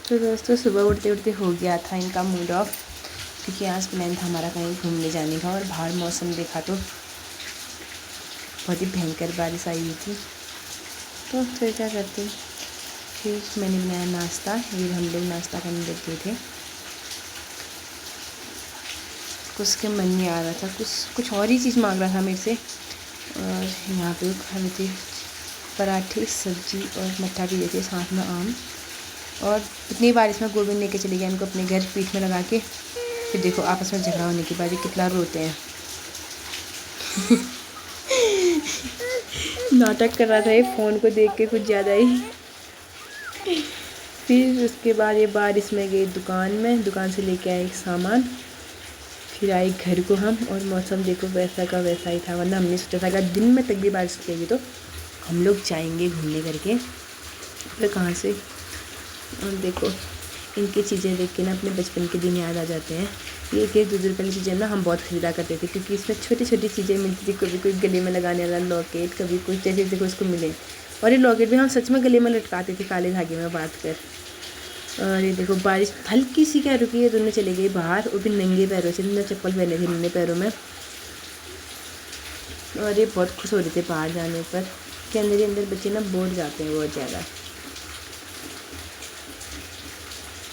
तो दोस्तों सुबह उठते उठते हो गया था इनका मूड ऑफ, क्योंकि आज प्लान था हमारा कहीं घूमने जाने का और बाहर मौसम देखा तो बहुत ही भयंकर बारिश आई हुई थी। तो फिर क्या करते, फिर मैंने बनाया नाश्ता। ये हम लोग नाश्ता करने लग गए थे। कुछ के मन नहीं आ रहा था, कुछ और ही चीज़ मांग रहा था मेरे से। और यहाँ पे खा रहे थे पराठे, सब्जी और मट्ठा भी देते, साथ में आम। और इतनी बारिश में गोविंद लेके चले गया इनको अपने घर पीठ में लगा के। फिर देखो आपस में झगड़ा होने के बाद ये कितना रोते हैं। नाटक कर रहा था ये फ़ोन को देख के कुछ ज़्यादा ही। फिर उसके बाद ये बारिश में गई दुकान से लेके आए सामान। फिर आए घर को हम, और मौसम देखो वैसा का वैसा ही था। वरना हमने सोचा था अगर दिन में तक भी बारिश रहेगी तो हम लोग जाएंगे घूमने करके। फिर कहाँ से, और देखो इनकी चीज़ें देख के ना अपने बचपन के दिन याद आ जाते हैं। ये 1-2 रुपये की चीज़ें ना हम बहुत ख़रीदा करते थे, क्योंकि इसमें छोटी छोटी चीज़ें मिलती थी। कभी कोई गले में लगाने वाला लॉकेट, कभी कुछ, जैसे देखो इसको मिले। और ये लॉकेट भी हम सच में गले में लटकाते थे काले धागे में बांध कर। और ये देखो बारिश हल्की सी क्या रुकी है, दोनों चले गए बाहर, वो भी नंगे पैरों से, इन्होंने चप्पल पहने थे नंगे पैरों में। और ये बहुत खुश हो रहे थे बाहर जाने पर, कि अंदर ही अंदर बच्चे ना बोर जाते हैं बहुत ज़्यादा।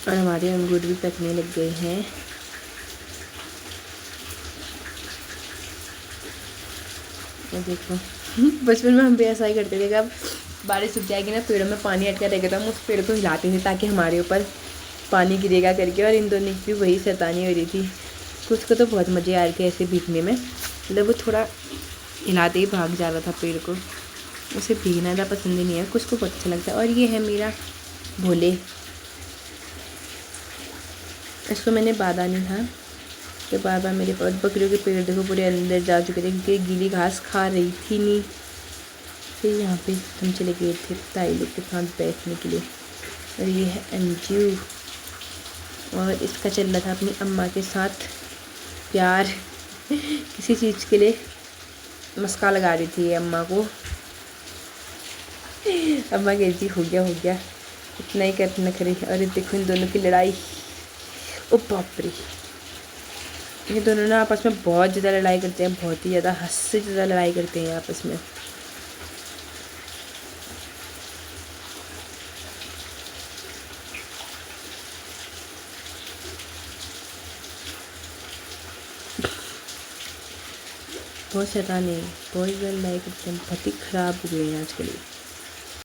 और हमारे अंगूर भी पकने लग गए हैं। और देखो बचपन में हम भी ऐसा ही करते थे कि अब बारिश रुक जाएगी ना, पेड़ों में पानी अटका रहेगा तो हम उस पेड़ को हिलाते थे ताकि हमारे ऊपर पानी गिरेगा करके। और इन दोनों की भी वही शैतानी हो रही थी। कुछ को तो बहुत मज़े आ रहे थे ऐसे भीगने में, मतलब वो थोड़ा हिलाते ही भाग जा रहा था पेड़ को। उसे भीगना ज़्यादा पसंद ही नहीं है, कुछ को बहुत अच्छा लगता है। और ये है मेरा भोले, इसको मैंने बांधा नहीं था कि बाबा मेरे पास। बकरियों के पेड़ देखो पूरे अंदर जा चुके थे क्योंकि गीली घास खा रही थी नहीं। फिर यहाँ पे हम चले गए थे ताई लोग के साथ बैठने के लिए। और ये है अंजू, और इसका चल रहा था अपनी अम्मा के साथ प्यार। किसी चीज़ के लिए मस्का लगा रही थी ये अम्मा को। अम्मा कहती हो गया इतना ही करना करे। और देखो इन दोनों की लड़ाई, ओ बाप रे, ये दोनों ना आपस में बहुत ज़्यादा लड़ाई करते हैं, बहुत ही ज़्यादा, हद से ज़्यादा लड़ाई करते हैं आपस में। बहुत शैतान है, बहुत ज़्यादा लड़ाई करते हैं, बहुत ही ख़राब हो गए हैं आजकल।